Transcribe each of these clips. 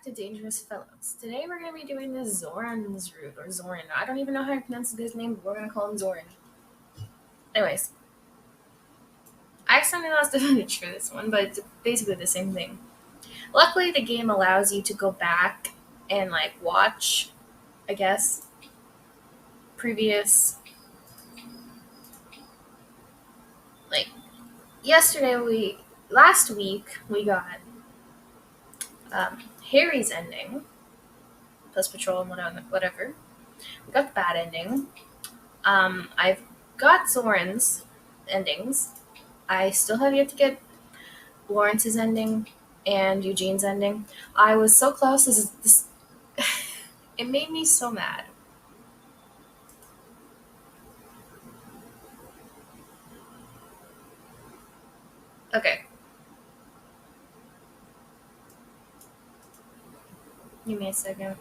to Dangerous Fellows. Today we're going to be doing the Zoran's route, or Zoran. I don't even know how to pronounce his name, but we're going to call him Zoran. Anyways, I accidentally lost the footage for this one, but it's basically the same thing. Luckily, the game allows you to go back and, watch, I guess, previous, like, last week, we got Harry's ending, Plus Patrol and whatever. We got the bad ending. I've got Zoran's endings. I still have yet to get Lawrence's ending and Eugene's ending. I was so close. This it made me so mad. Okay, give me a second.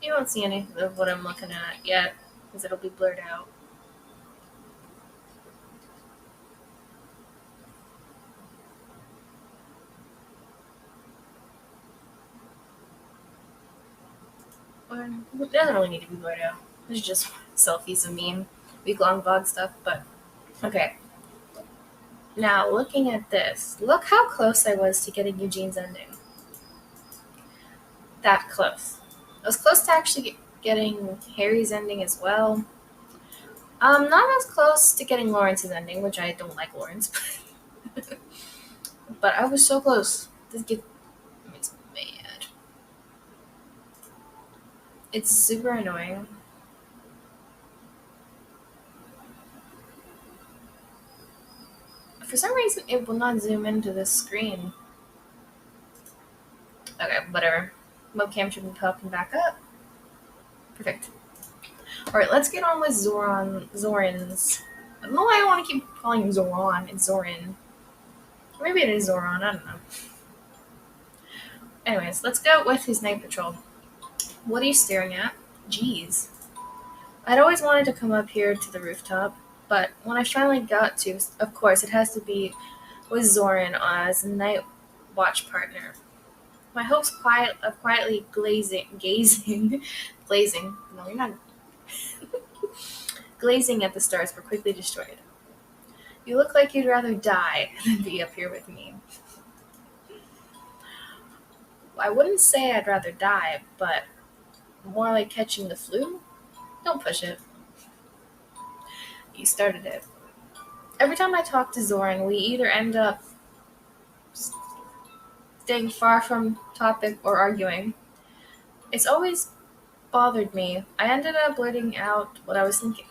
You won't see any of what I'm looking at yet because it'll be blurred out. Or it doesn't really need to be blurred out. It's just selfies of me and week-long vlog stuff. But okay, now looking at this, look how close I was to getting Eugene's ending. That close. I was close to actually getting Harry's ending as well. Not as close to getting Lawrence's ending, which I don't like Lawrence, but I was so close. This makes me mad. It's super annoying. For some reason, it will not zoom into this screen. Okay, whatever. Webcam should be popping back up. Perfect. Alright, let's get on with Zoran's. I don't know why I want to keep calling him Zoran. It's Zoran. Maybe it is Zoran, I don't know. Anyways, let's go with his night patrol. What are you staring at? Jeez. I'd always wanted to come up here to the rooftop, but when I finally got to, of course, it has to be with Zoran as a night watch partner. My hopes of quietly glazing. No, you're not. Glazing at the stars were quickly destroyed. You look like you'd rather die than be up here with me. I wouldn't say I'd rather die, but more like catching the flu? Don't push it. You started it. Every time I talk to Zoran, we either end up staying far from topic or arguing. It's always bothered me. I ended up blurting out what I was thinking.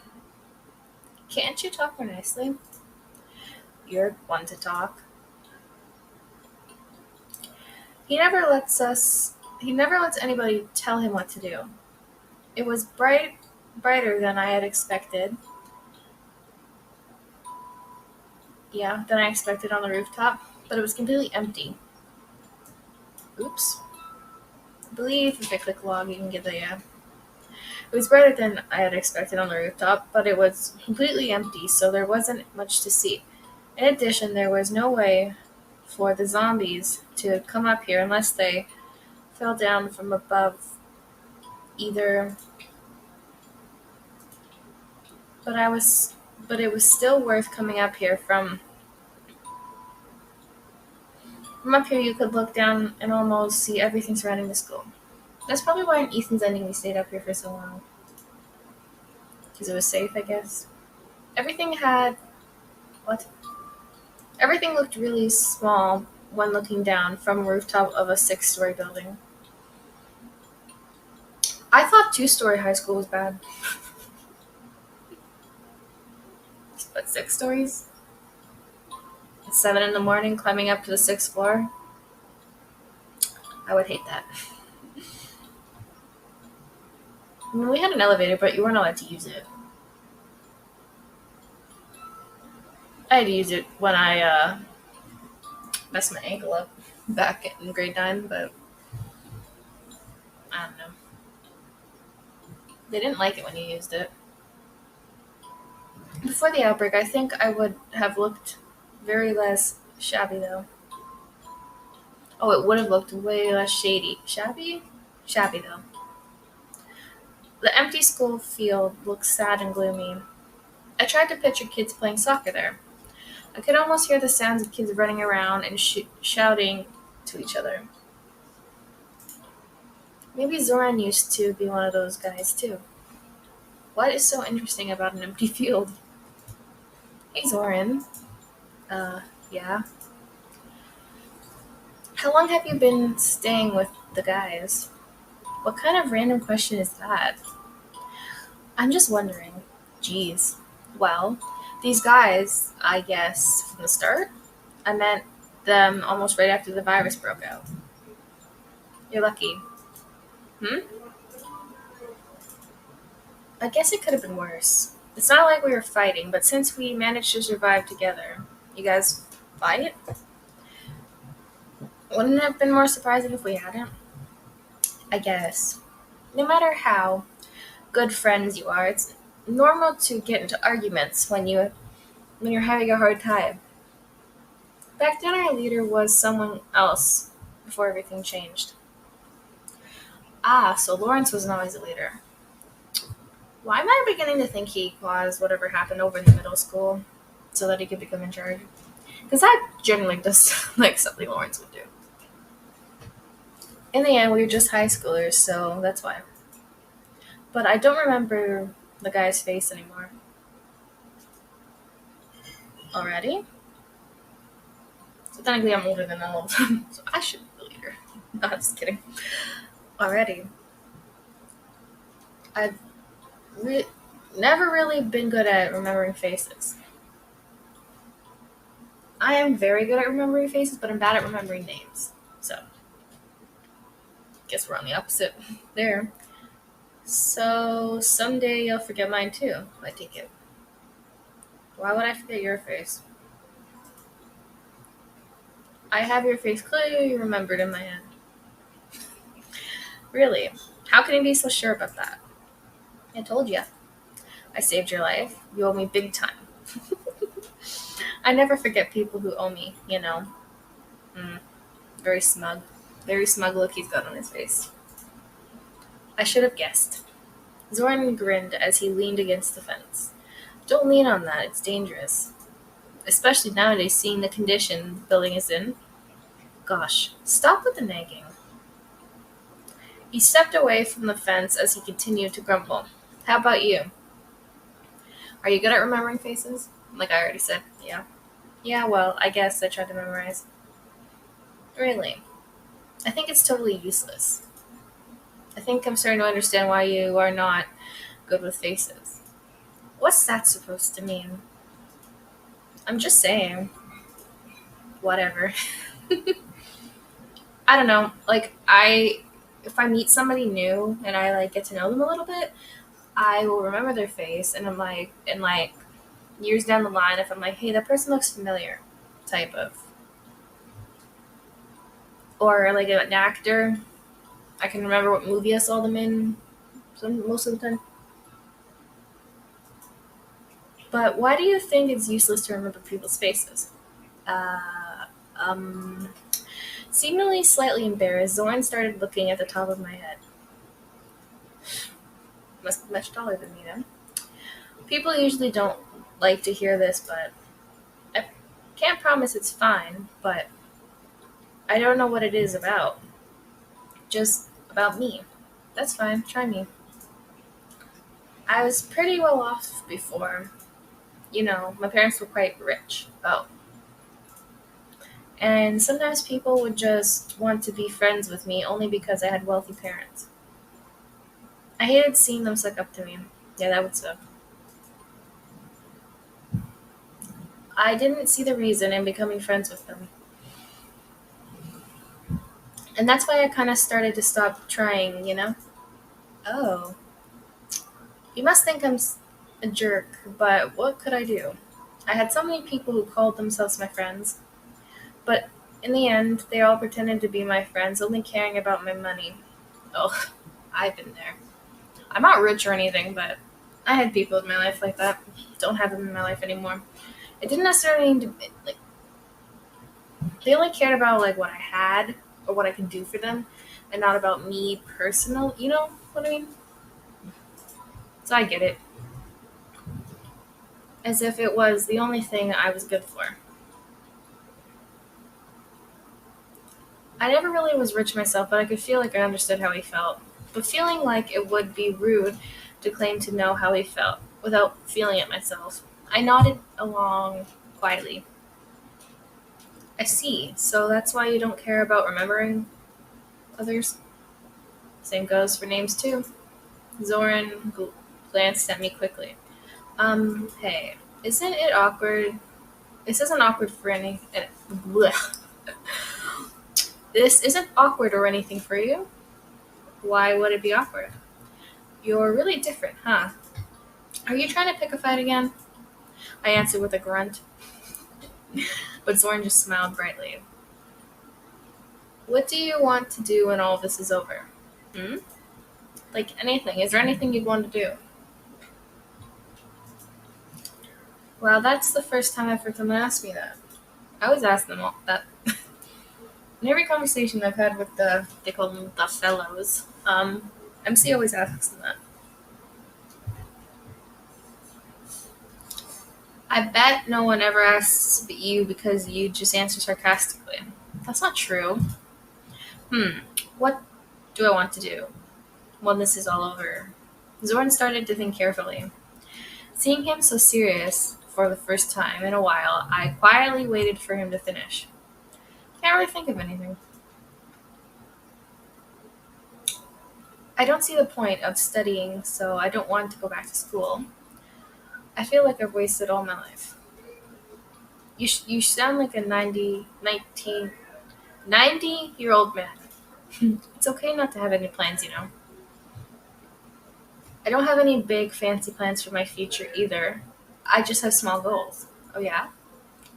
Can't you talk more nicely? You're one to talk. He never lets us. He never lets anybody tell him what to do. It was brighter than I had expected. Yeah, than I expected on the rooftop, but it was completely empty. Oops. I believe if I click log, you can get the yeah. It was brighter than I had expected on the rooftop, but it was completely empty, so there wasn't much to see. In addition, there was no way for the zombies to come up here unless they fell down from above either. But I was, but it was still worth coming up here from up here. You could look down and almost see everything surrounding the school. That's probably why in Ethan's ending we stayed up here for so long, because it was safe, I guess. Everything had what? Everything looked really small when looking down from a rooftop of a six-story building. I thought two-story high school was bad, but six stories? At 7 in the morning, climbing up to the sixth floor? I would hate that. I mean, we had an elevator, but you weren't allowed to use it. I had to use it when I messed my ankle up back in grade 9, but I don't know. They didn't like it when you used it. Before the outbreak, I think I would have looked very less shabby, though. Oh, it would have looked way less shady. Shabby? Shabby, though. The empty school field looked sad and gloomy. I tried to picture kids playing soccer there. I could almost hear the sounds of kids running around and shouting to each other. Maybe Zoran used to be one of those guys, too. What is so interesting about an empty field? Hey, Zoran. Uh, yeah. How long have you been staying with the guys? What kind of random question is that? I'm just wondering. Geez. Well, these guys, I guess, from the start, I met them almost right after the virus broke out. You're lucky. Hmm? I guess it could have been worse. It's not like we were fighting, but since we managed to survive together, you guys fight? Wouldn't it have been more surprising if we hadn't? I guess. No matter how good friends you are, it's normal to get into arguments when you're having a hard time. Back then our leader was someone else before everything changed. Ah, so Lawrence wasn't always a leader. Why am I beginning to think he caused whatever happened over in the middle school so that he could become in charge? Because that generally just like something Lawrence would do. In the end, we were just high schoolers, so that's why. But I don't remember the guy's face anymore. Already? So technically, I'm older than all of them, so I should be the leader. No, I'm just kidding. Already. I've re- never really been good at remembering faces. I am very good at remembering faces, but I'm bad at remembering names. So, guess we're on the opposite there. So, someday you'll forget mine too, I take it. Why would I forget your face? I have your face clearly remembered in my head. Really? How can you be so sure about that? I told you. I saved your life. You owe me big time. I never forget people who owe me, you know. Mm, very smug. Very smug look he's got on his face. I should have guessed. Zoran grinned as he leaned against the fence. Don't lean on that, it's dangerous. Especially nowadays, seeing the condition the building is in. Gosh, stop with the nagging. He stepped away from the fence as he continued to grumble. How about you? Are you good at remembering faces? Like I already said, yeah. Yeah, well, I guess I tried to memorize. Really? I think it's totally useless. I think I'm starting to understand why you are not good with faces. What's that supposed to mean? I'm just saying. Whatever. I don't know. If I meet somebody new and I like get to know them a little bit, I will remember their face, and years down the line, if I'm like, hey, that person looks familiar, type of, or like an actor, I can remember what movie I saw them in, most of the time. But why do you think it's useless to remember people's faces? Uh, um, Seemingly slightly embarrassed, Zoran started looking at the top of my head. Must be much taller than me then. People usually don't like to hear this, but I can't promise it's fine, but I don't know what it is about. Just about me. That's fine, try me. I was pretty well off before. You know, my parents were quite rich. Oh. And sometimes people would just want to be friends with me only because I had wealthy parents. I hated seeing them suck up to me. Yeah, that would suck. I didn't see the reason in becoming friends with them. And that's why I kind of started to stop trying, you know? Oh. You must think a jerk, but what could I do? I had so many people who called themselves my friends, but in the end, they all pretended to be my friends, only caring about my money. Oh, I've been there. I'm not rich or anything, but I had people in my life like that. Don't have them in my life anymore. It didn't necessarily need to be, like, they only cared about like what I had or what I could do for them, and not about me personal. You know what I mean? So I get it. As if it was the only thing I was good for. I never really was rich myself, but I could feel like I understood how he felt. But feeling like it would be rude to claim to know how he felt without feeling it myself. I nodded along quietly. I see. So that's why you don't care about remembering others? Same goes for names too. Zoran glanced at me quickly. Hey, isn't it awkward? This isn't awkward for any. Blech. This isn't awkward or anything for you. Why would it be awkward? You're really different, huh? Are you trying to pick a fight again? I answered with a grunt, but Zoran just smiled brightly. What do you want to do when all this is over? Hmm? Like anything. Is there anything you'd want to do? Well, that's the first time I've heard someone ask me that. I always ask them all that. In every conversation I've had with they call them the fellows, MC always asks them that. I bet no one ever asks you because you just answer sarcastically. That's not true. What do I want to do when this is all over? Zorn started to think carefully. Seeing him so serious for the first time in a while, I quietly waited for him to finish. Can't really think of anything. I don't see the point of studying, so I don't want to go back to school. I feel like I've wasted all my life. You sound like a 90 year old man. It's okay not to have any plans, you know. I don't have any big fancy plans for my future either. I just have small goals. Oh yeah?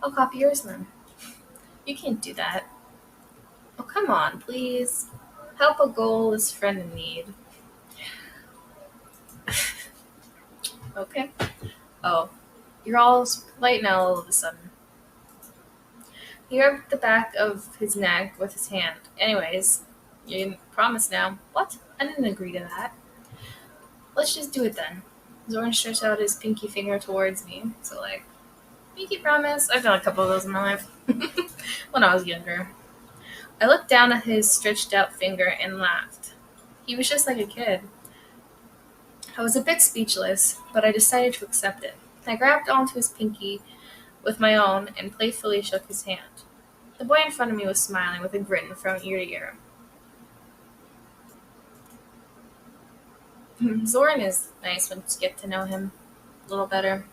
I'll copy yours then. You can't do that. Oh come on, please. Help a goalless friend in need. Okay. Oh, you're all polite now all of a sudden. He rubbed the back of his neck with his hand. Anyways, you didn't promise now. What? I didn't agree to that. Let's just do it then. Zorn stretched out his pinky finger towards me. So, like, pinky promise. I've done a couple of those in my life when I was younger. I looked down at his stretched out finger and laughed. He was just like a kid. I was a bit speechless, but I decided to accept it. I grabbed onto his pinky with my own and playfully shook his hand. The boy in front of me was smiling with a grin from ear to ear. Zoran is nice once you get to know him a little better.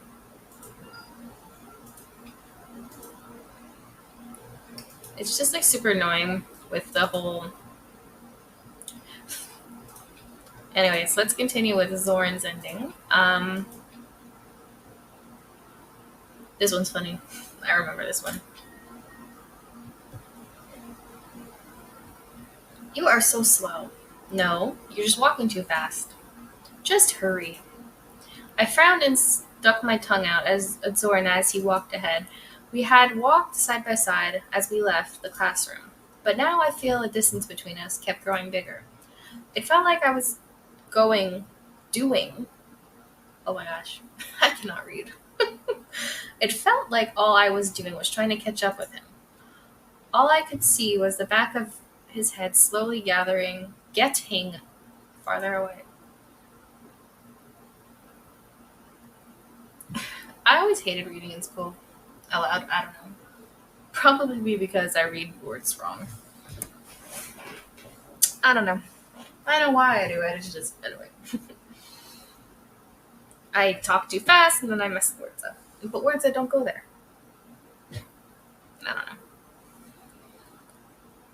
It's just like super annoying with the whole. Anyways, let's continue with Zoran's ending. This one's funny. I remember this one. You are so slow. No, you're just walking too fast. Just hurry. I frowned and stuck my tongue out at Zoran as he walked ahead. We had walked side by side as we left the classroom, but now I feel a distance between us kept growing bigger. It felt like I was doing. Oh my gosh, I cannot read. It felt like all I was doing was trying to catch up with him. All I could see was the back of his head slowly getting farther away. I always hated reading in school. Aloud, I don't know. Probably because I read words wrong. I don't know. I know why I do it. It's just anyway. I talk too fast and then I mess the words up. And put words that don't go there. I don't know.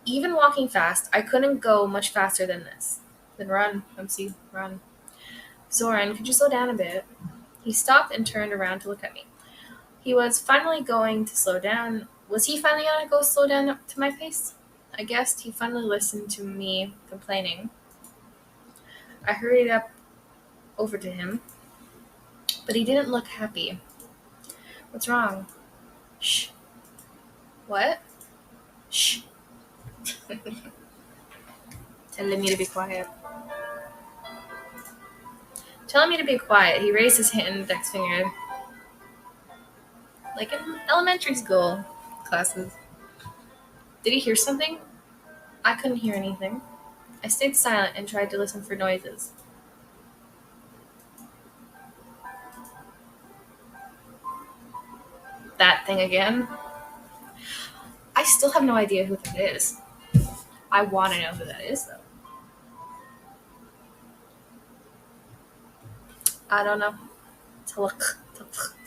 Even walking fast, I couldn't go much faster than this. Then run, MC, run. Zoran, could you slow down a bit? He stopped and turned around to look at me. He was finally going to slow down. Was he finally going to go slow down up to my pace? I guessed he finally listened to me complaining. I hurried up over to him. but he didn't look happy. What's wrong? Shh. What? Shh. Telling me to be quiet. Telling me to be quiet. He raised his hand and index finger. Like in elementary school classes. Did he hear something? I couldn't hear anything. I stayed silent and tried to listen for noises. That thing again? I still have no idea who that is. I want to know who that is, though. I don't know. Tuluk.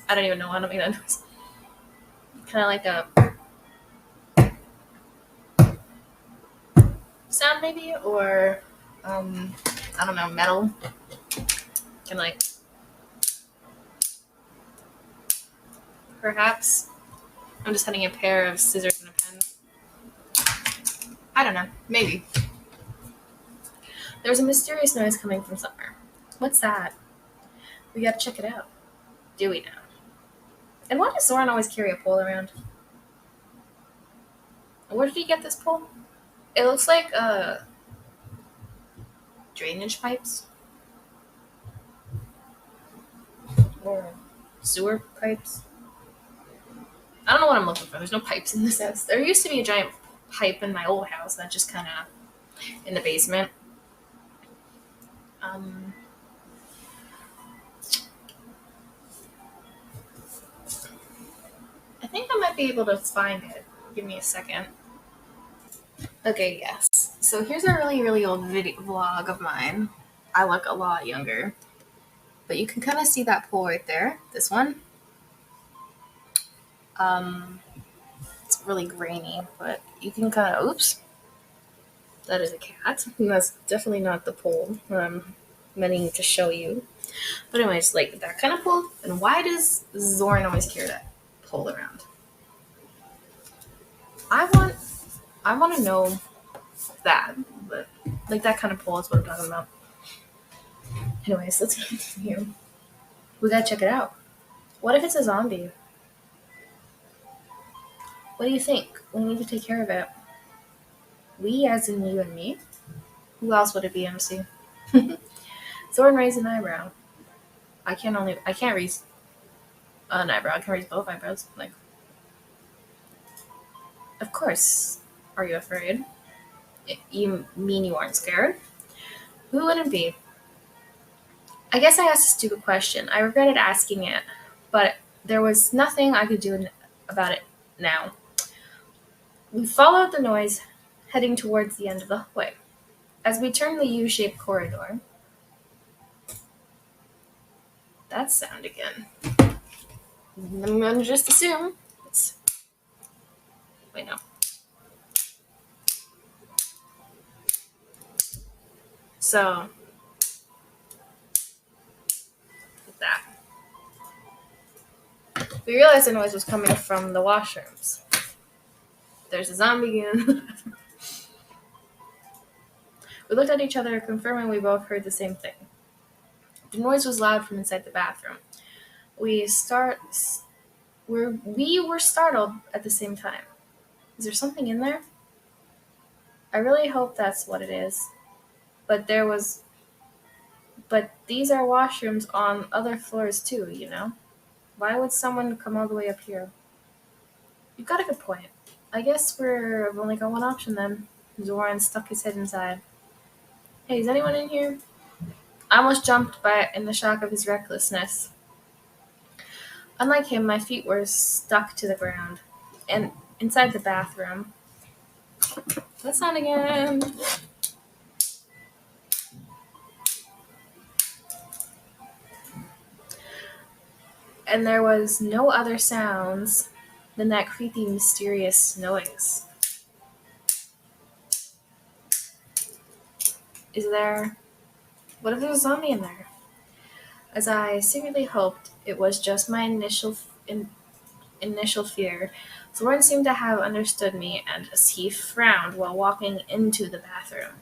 I don't even know how to make that noise. Kind of like a sound, maybe? Or, I don't know, metal. Can like, perhaps. I'm just having a pair of scissors and a pen. I don't know. Maybe. There's a mysterious noise coming from somewhere. What's that? We gotta check it out. Do we now? And why does Zoran always carry a pole around? Where did he get this pole? It looks like drainage pipes. Or sewer pipes. I don't know what I'm looking for. There's no pipes in this house. There used to be a giant pipe in my old house that just kind of in the basement. I think I might be able to find it. Give me a second. Okay, yes. So here's a really, really old video vlog of mine. I look a lot younger. But you can kind of see that pole right there. This one. It's really grainy, but you can kind of, oops. That is a cat. And that's definitely not the pole I'm meaning to show you. But anyways, like that kind of pole. And why does Zoran always carry that pole around? I want to know that, but like that kind of pole is what I'm talking about. Anyways, let's continue. We gotta check it out. What if it's a zombie? What do you think? We need to take care of it. We, as in you and me? Who else would it be, MC? Zoran raised an eyebrow. I can't raise an eyebrow. I can raise both eyebrows. Like, of course. Are you afraid? You mean you aren't scared? Who wouldn't be? I guess I asked a stupid question. I regretted asking it, but there was nothing I could do about it now. We followed the noise, heading towards the end of the hallway. As we turned the U-shaped corridor, that sound again. I'm gonna just assume it's. Wait, no. So, with that. We realized the noise was coming from the washrooms. There's a zombie again. We looked at each other, confirming we both heard the same thing. The noise was loud from inside the bathroom. We were startled at the same time. Is there something in there? I really hope that's what it is. But these are washrooms on other floors too, you know? Why would someone come all the way up here? You've got a good point. I guess we've only got one option then. Zoran stuck his head inside. Hey, is anyone in here? I almost jumped by in the shock of his recklessness. Unlike him, my feet were stuck to the ground. And inside the bathroom. That sound again. And there was no other sounds than that creepy, mysterious noise. Is there... What if there's a zombie in there? As I secretly hoped it was just my initial fear, Zoran seemed to have understood me, and as he frowned while walking into the bathroom.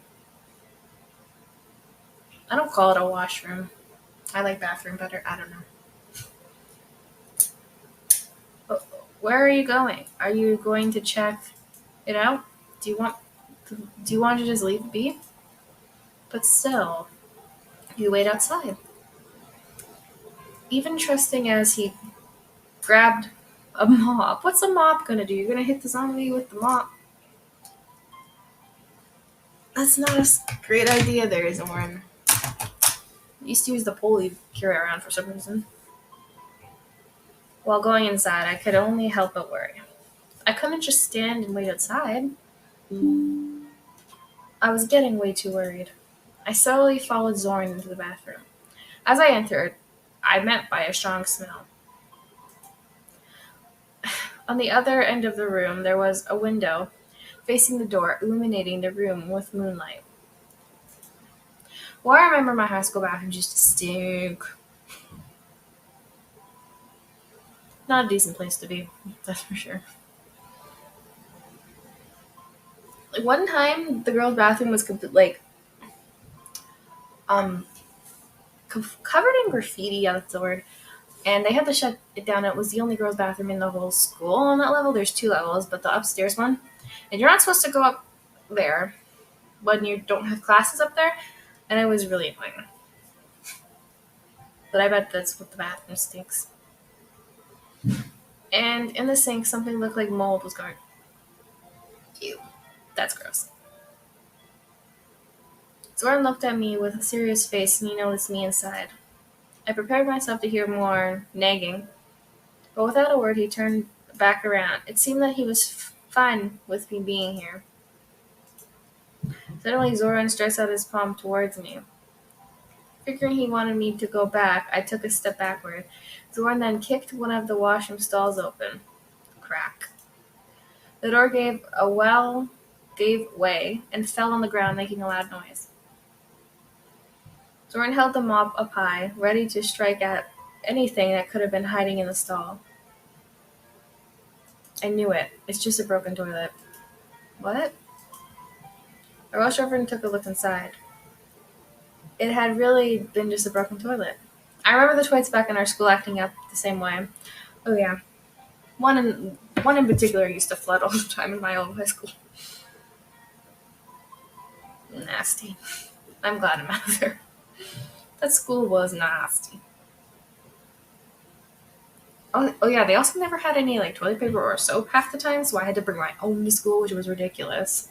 I don't call it a washroom. I like bathroom better. I don't know. Where are you going? Are you going to check it out? Do you want do you want to just leave it be? But still, you wait outside. Even trusting as he grabbed a mop. What's a mop gonna do? You're gonna hit the zombie with the mop. That's not a great idea there, Zorn. I used to use the pole you carry around for some reason. While going inside, I could only help but worry. I couldn't just stand and wait outside. I was getting way too worried. I slowly followed Zorn into the bathroom. As I entered, I met by a strong smell. On the other end of the room, there was a window facing the door, illuminating the room with moonlight. Well, I remember my high school bathrooms used to stink. Not a decent place to be, that's for sure. Like one time, the girls' bathroom was um covered in graffiti. Yeah, that's the word. And they had to shut it down. It was the only girls' bathroom in the whole school on that level. There's two levels, but the upstairs one, and you're not supposed to go up there when you don't have classes up there. And it was really annoying. But I bet that's what the bathroom stinks. And in the sink, something looked like mold was going. Ew, that's gross. Zoran looked at me with a serious face, and he noticed me inside. I prepared myself to hear more nagging, but without a word, he turned back around. It seemed that he was fine with me being here. Suddenly, Zoran stretched out his palm towards me. Figuring he wanted me to go back, I took a step backward. Zoran then kicked one of the washroom stalls open. Crack. The door gave way and fell on the ground, making a loud noise. Zoran held the mop up high, ready to strike at anything that could have been hiding in the stall. I knew it. It's just a broken toilet. What? I rushed over and took a look inside. It had really been just a broken toilet. I remember the toilets back in our school acting up the same way. Oh yeah. One in particular used to flood all the time in my old high school. Nasty. I'm glad I'm out of there. That school was nasty. Oh yeah, they also never had any like toilet paper or soap half the time, so I had to bring my own to school, which was ridiculous.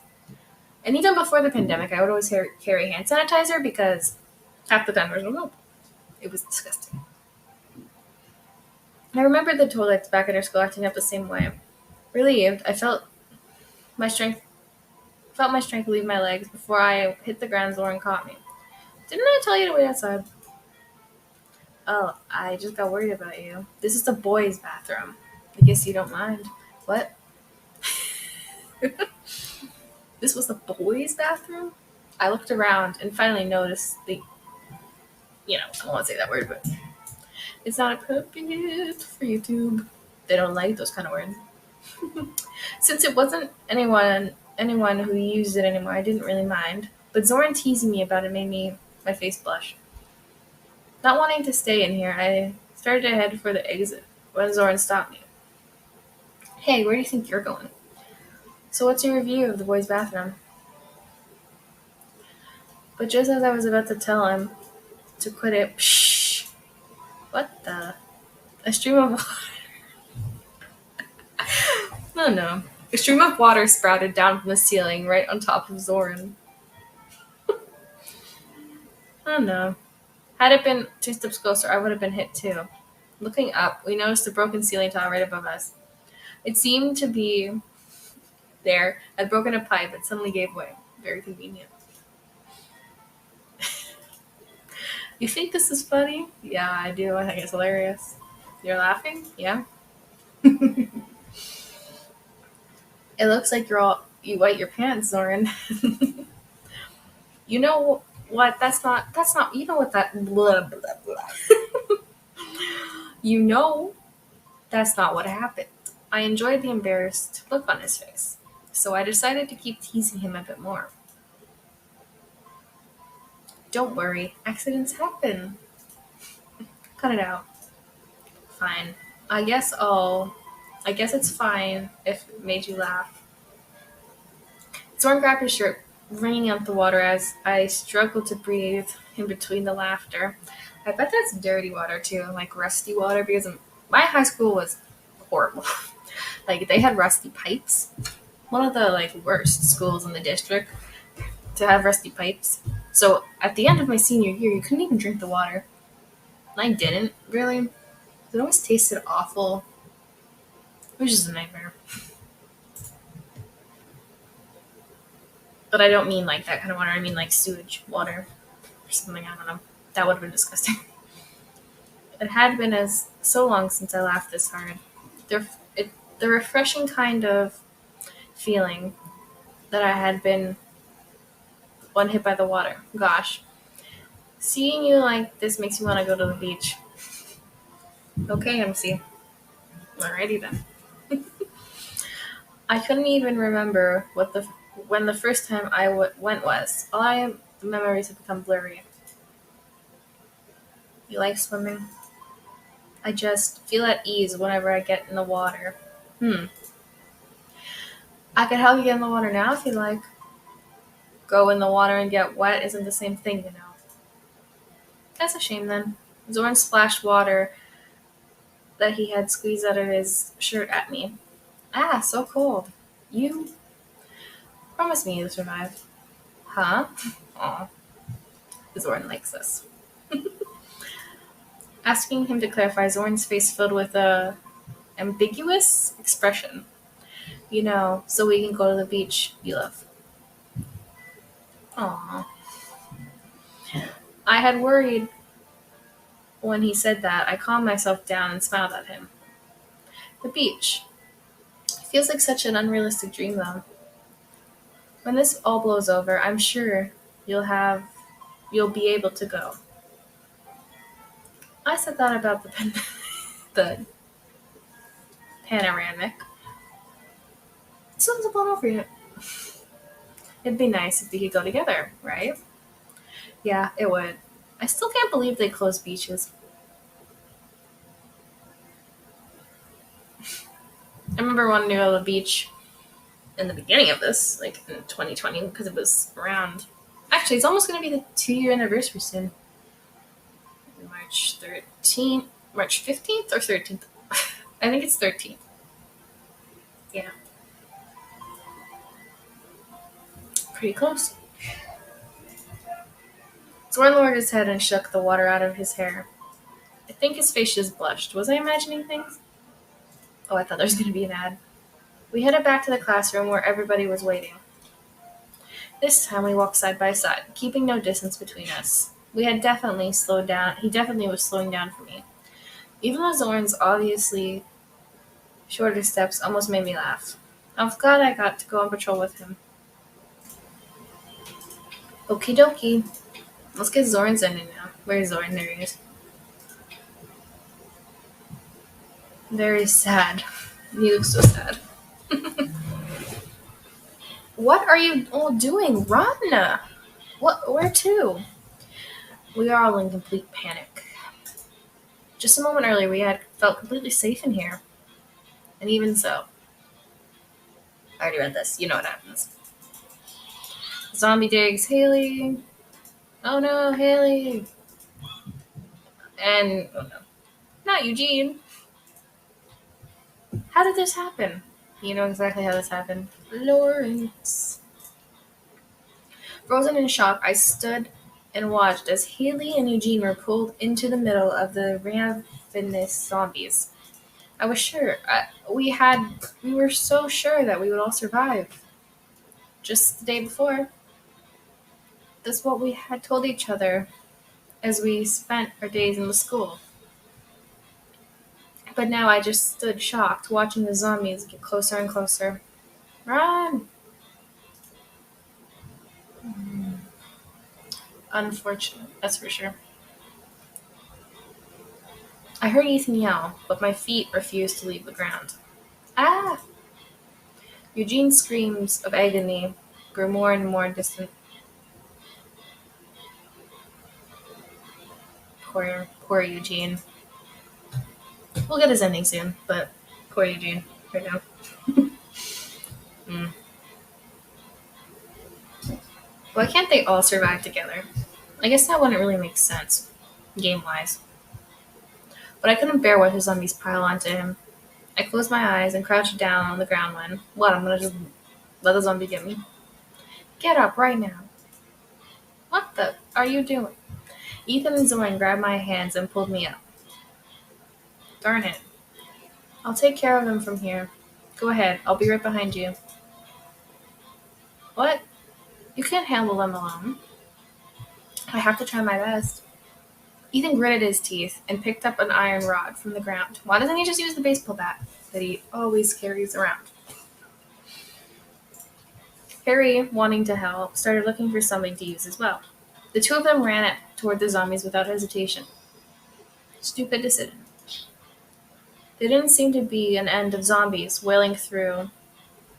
And even before the pandemic, I would always carry hand sanitizer because half the time there was no soap. It was disgusting. I remember the toilets back at our school acting up the same way. Relieved, I my strength felt my strength leave my legs before I hit the ground. Zoran caught me. Didn't I tell you to wait outside? Oh, I just got worried about you. This is the boys' bathroom. I guess you don't mind. What? This was the boys' bathroom? I looked around and finally noticed I don't want to say that word, but it's not appropriate for YouTube. They don't like those kind of words. Since it wasn't anyone who used it anymore, I didn't really mind. But Zoran teasing me about it made my face blush. Not wanting to stay in here, I started to head for the exit when Zoran stopped me. Hey, where do you think you're going? So what's your review of the boys' bathroom? But just as I was about to tell him to quit it, psh! What the? A stream of water. Oh no. A stream of water sprouted down from the ceiling right on top of Zoran. Oh no. Had it been 2 steps closer, I would have been hit too. Looking up, we noticed the broken ceiling tile right above us. It seemed to be there, had broken a pipe, but suddenly gave way. Very convenient. You think this is funny? Yeah, I do. I think it's hilarious. You're laughing? Yeah? It looks like you wet your pants, Zoran. You know what? That's not, you know what that, blah, blah, blah. You know that's not what happened. I enjoyed the embarrassed look on his face, so I decided to keep teasing him a bit more. Don't worry, accidents happen. Cut it out. Fine. I guess I'll I guess it's fine if it made you laugh. Zorn grabbed his shirt, wringing out the water as I struggled to breathe in between the laughter. I bet that's dirty water too, like rusty water, because my high school was horrible. Like they had rusty pipes. One of the like worst schools in the district to have rusty pipes. So at the end of my senior year, you couldn't even drink the water. And I didn't really. It always tasted awful. It was just a nightmare. But I don't mean like that kind of water. I mean like sewage water or something. I don't know. That would have been disgusting. It had been as so long since I laughed this hard. The, the refreshing kind of feeling that I had been one hit by the water. Gosh, seeing you like this makes me want to go to the beach. Okay, MC. Alrighty then. I couldn't even remember what the when the first time I went was. The memories have become blurry. You like swimming? I just feel at ease whenever I get in the water. Hmm. I could help you get in the water now if you like. Go in the water and get wet isn't the same thing, you know. That's a shame then. Zorn splashed water that he had squeezed out of his shirt at me. Ah, so cold. You promised me you'd survive. Huh? Aw, Zorn likes this. Asking him to clarify, Zorn's face filled with a ambiguous expression. You know, so we can go to the beach, you love. Aw. I had worried when he said that. I calmed myself down and smiled at him. The beach. It feels like such an unrealistic dream, though. When this all blows over, I'm sure you'll be able to go. I said that about the panoramic. Someone's blown over yet. It'd be nice if we could go together, right? Yeah, it would. I still can't believe they closed beaches. I remember wanting to go to the beach in the beginning of this, like in 2020, because it was around. Actually, it's almost going to be the 2 year anniversary soon. March 13th, March 15th or 13th? I think it's 13th. Yeah, pretty close. Zorn lowered his head and shook the water out of his hair. I think his face just blushed. Was I imagining things? Oh, I thought there was going to be an ad. We headed back to the classroom where everybody was waiting. This time we walked side by side, keeping no distance between us. We had definitely slowed down. He definitely was slowing down for me. Even though Zorn's obviously shorter steps almost made me laugh. I was glad I got to go on patrol with him. Okie dokie. Let's get Zorn's ending now. Where's Zorn? There he is. Very sad. He looks so sad. What are you all doing? Run! What? Where to? We are all in complete panic. Just a moment earlier, we had felt completely safe in here. And even so, I already read this. You know what happens. Zombie digs Haley. Oh no, Haley. And, oh no, not Eugene. How did this happen? You know exactly how this happened. Lawrence. Frozen in shock, I stood and watched as Haley and Eugene were pulled into the middle of the ravenous zombies. I was sure. We were so sure that we would all survive. Just the day before. That's what we had told each other as we spent our days in the school. But now I just stood shocked, watching the zombies get closer and closer. Run! Unfortunate, that's for sure. I heard Ethan yell, but my feet refused to leave the ground. Ah! Eugene's screams of agony grew more and more distant. Poor Eugene. We'll get his ending soon, but Poor Eugene, right now. Mm. Why can't they all survive together? I guess that wouldn't really make sense, game-wise. But I couldn't bear watching zombies pile onto him. I closed my eyes and crouched down on the ground when, what, I'm gonna just let the zombie get me? Get up right now. What the are you doing? Ethan and Zoran grabbed my hands and pulled me up. Darn it. I'll take care of them from here. Go ahead, I'll be right behind you. What? You can't handle them alone. I have to try my best. Ethan gritted his teeth and picked up an iron rod from the ground. Why doesn't he just use the baseball bat that he always carries around? Harry, wanting to help, started looking for something to use as well. The two of them ran toward the zombies without hesitation. Stupid decision. There didn't seem to be an end of zombies wailing through.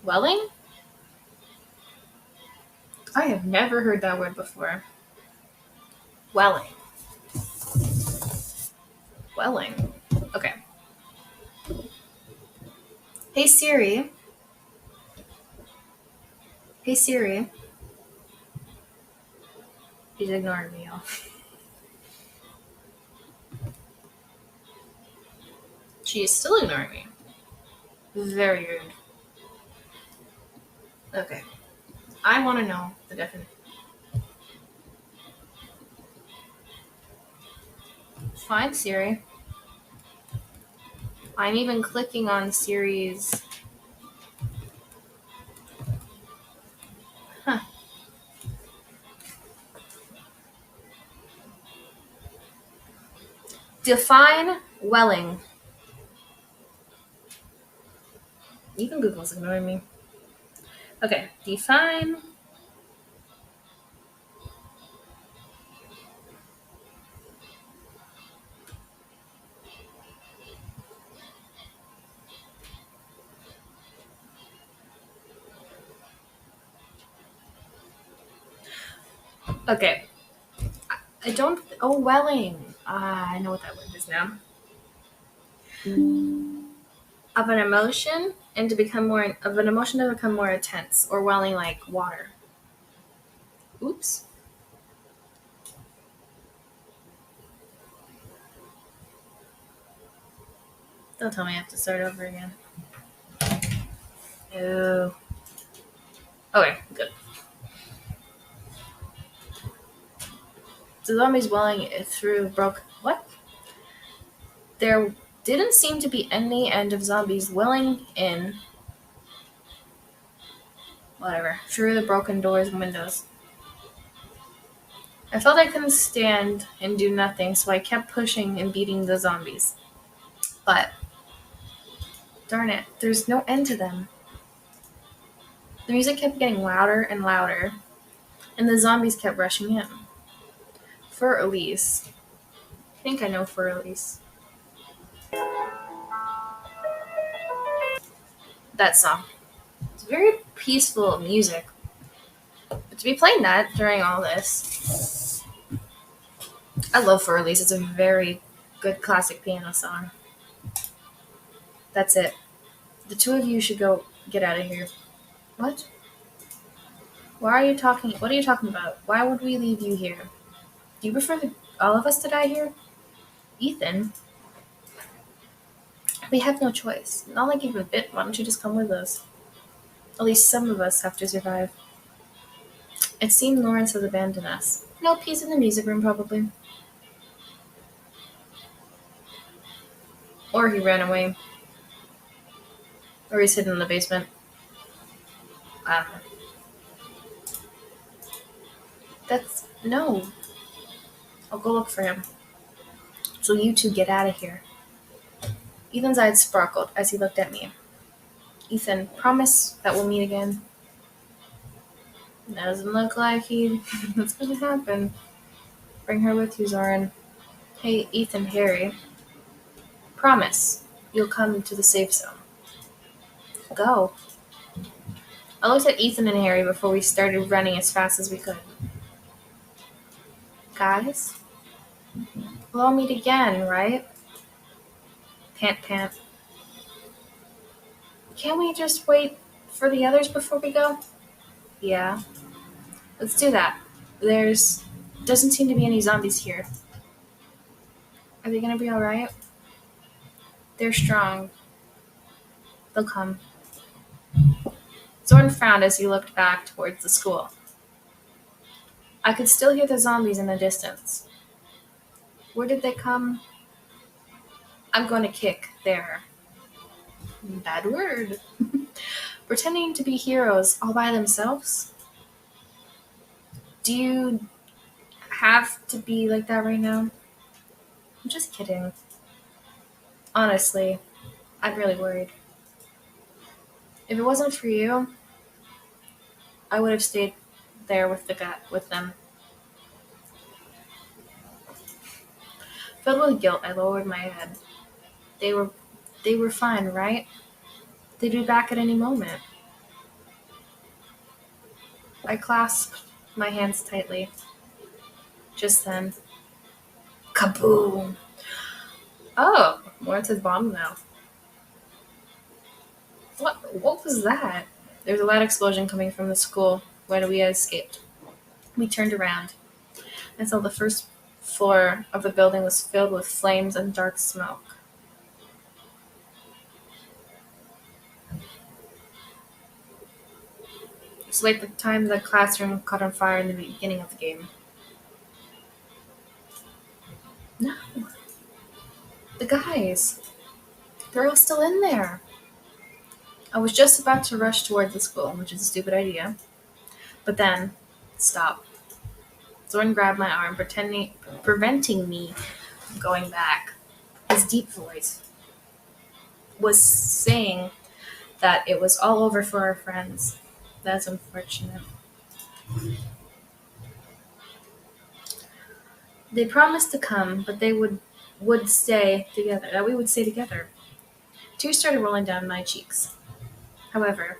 Welling? I have never heard that word before. Welling. Welling. Okay. Hey Siri. Hey Siri. She's ignoring me, y'all. She is still ignoring me. Very rude. Okay. I want to know the definition. Fine, Siri. I'm even clicking on Siri's. Huh. Define welling. Even Google's ignoring me. Okay. Define. Okay. I don't. Oh, welling. I know what that word is now. Of an emotion and to become more of an emotion to become more intense or welling like water. Oops. Don't tell me I have to start over again. Oh. Okay, good. The zombies welling through broke. What? There didn't seem to be any end of zombies welling in. Whatever. Through the broken doors and windows. I felt I couldn't stand and do nothing, so I kept pushing and beating the zombies. But, darn it, there's no end to them. The music kept getting louder and louder, and the zombies kept rushing in. For Elise. I think I know For Elise. That song. It's very peaceful music. But to be playing that during all this, I love For Elise. It's a very good classic piano song. That's it. The two of you should go get out of here. What? Why are you talking? What are you talking about? Why would we leave you here? Do you prefer all of us to die here? Ethan, we have no choice. Not like you've been bit. Why don't you just come with us? At least some of us have to survive. It seemed Lawrence has abandoned us. No peace in the music room, probably. Or he ran away. Or he's hidden in the basement. I don't know. That's. No. I'll go look for him. So you two get out of here. Ethan's eyes sparkled as he looked at me. Ethan, promise that we'll meet again. Doesn't look like that's gonna happen. Bring her with you, Zoran. Hey, Ethan, Harry. Promise you'll come to the safe zone. Go. I looked at Ethan and Harry before we started running as fast as we could. Guys, we'll all meet again, right? Pant, pant. Can't we just wait for the others before we go? Yeah, let's do that. There's doesn't seem to be any zombies here. Are they gonna be alright? They're strong. They'll come. Zorn frowned as he looked back towards the school. I could still hear the zombies in the distance. Where did they come? I'm going to kick their bad word. Pretending to be heroes all by themselves? Do you have to be like that right now? I'm just kidding. Honestly, I'm really worried. If it wasn't for you, I would have stayed there with them. Filled with guilt, I lowered my head. They were they were fine, right? They'd be back at any moment. I clasped my hands tightly. Just then, kaboom! Oh, Lawrence's bomb now. What was that? There was a loud explosion coming from the school where we had escaped. We turned around and saw the first floor of the building was filled with flames and dark smoke. It's like the time the classroom caught on fire in the beginning of the game. No, the guys. They're all still in there. I was just about to rush toward the school, which is a stupid idea. But then, stop. Zorn grabbed my arm, preventing me from going back. His deep voice was saying that it was all over for our friends. That's unfortunate. They promised to come, but they would stay together. That we would stay together. Tears started rolling down my cheeks. However,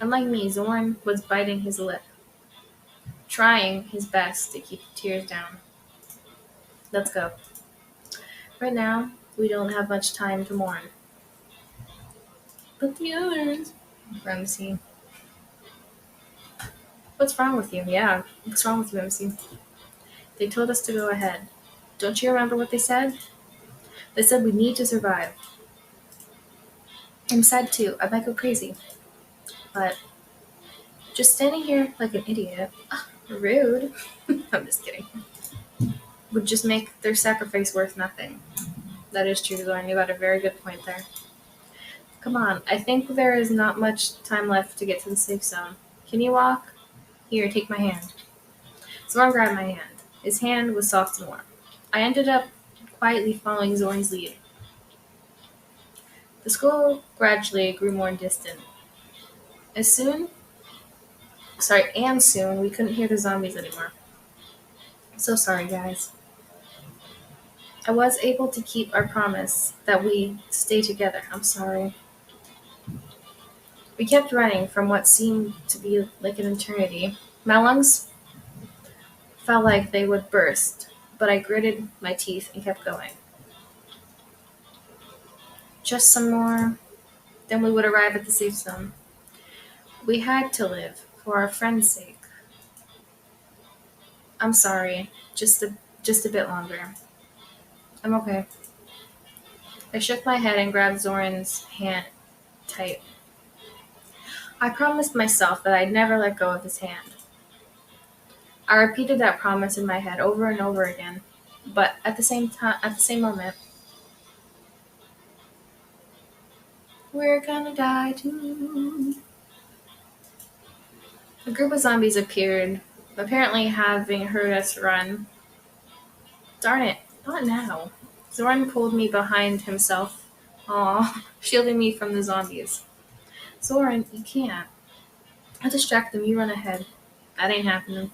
unlike me, Zorn was biting his lip, trying his best to keep the tears down. Let's go. Right now, we don't have much time to mourn. But the others, MC. What's wrong with you? Yeah, what's wrong with you, MC? They told us to go ahead. Don't you remember what they said? They said we need to survive. I'm sad too. I might go crazy. But just standing here like an idiot, rude. I'm just kidding. Would just make their sacrifice worth nothing. That is true, Lauren. You got a very good point there. Come on, I think there is not much time left to get to the safe zone. Can you walk? Here, take my hand. Zorn grabbed my hand. His hand was soft and warm. I ended up quietly following Zorn's lead. The school gradually grew more distant. As soon, and soon, we couldn't hear the zombies anymore. So sorry, guys. I was able to keep our promise that we stay together. I'm sorry. We kept running from what seemed to be like an eternity. My lungs felt like they would burst, but I gritted my teeth and kept going. Just some more, then we would arrive at the safe zone. We had to live for our friend's sake. I'm sorry, just a bit longer. I'm okay. I shook my head and grabbed Zoran's hand tight. I promised myself that I'd never let go of his hand. I repeated that promise in my head over and over again, but at the same moment, we're gonna die too. A group of zombies appeared, apparently having heard us run. Darn it, not now. Zoran pulled me behind himself, shielding me from the zombies. Zoran, you can't. I'll distract them, you run ahead. That ain't happening.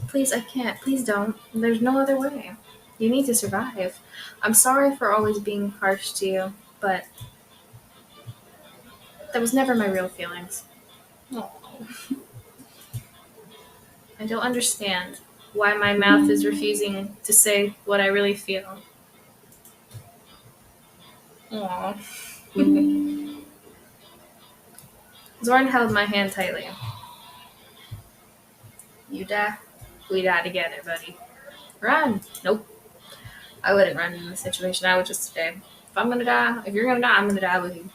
Please, I can't. Please don't. There's no other way. You need to survive. I'm sorry for always being harsh to you, but that was never my real feelings. Oh. I don't understand why my mouth is refusing to say what I really feel. Aww. Zoran held my hand tightly. You die, we die together, buddy. Run! Nope. I wouldn't run in this situation. I would just stay. If I'm gonna die, if you're gonna die, I'm gonna die with you.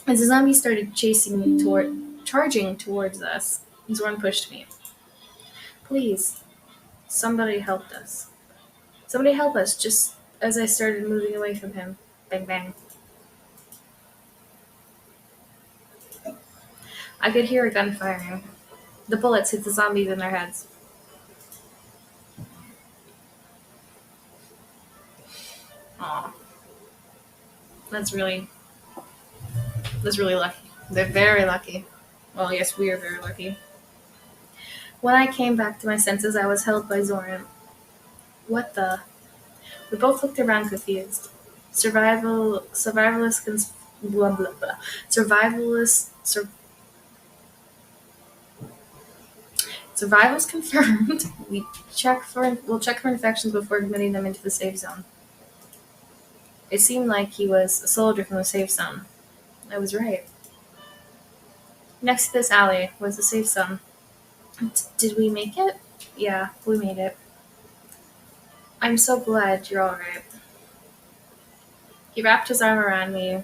As the zombie started charging towards us, Zoran pushed me. Please, somebody helped us. Somebody help us, just as I started moving away from him. Bang, bang. I could hear a gun firing. The bullets hit the zombies in their heads. Aw. That's really lucky. They're very lucky. Well, yes, we are very lucky. When I came back to my senses, I was held by Zoran. What the? We both looked around confused. Survivalist, blah blah blah. Survivals confirmed. We'll check for infections before admitting them into the safe zone. It seemed like he was a soldier from the safe zone. I was right. Next to this alley was the safe zone. Did we make it? Yeah, we made it. I'm so glad you're alright. He wrapped his arm around me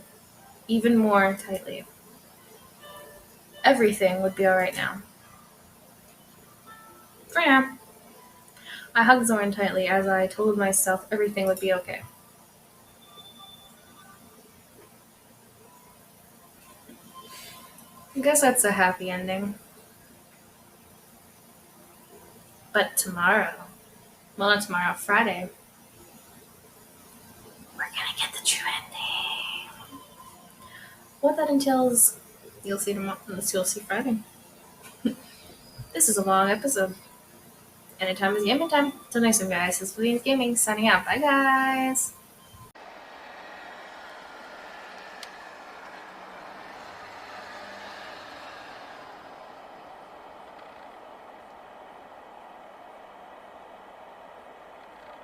even more tightly. Everything would be alright now. For now. I hugged Zoran tightly as I told myself everything would be okay. I guess that's a happy ending. But tomorrow, well, not tomorrow, Friday, we're gonna get the true ending. What that entails, you'll see tomorrow. You'll see Friday. This is a long episode. Anytime is gaming time. Till next time, guys. This is Williams Gaming signing out. Bye, guys.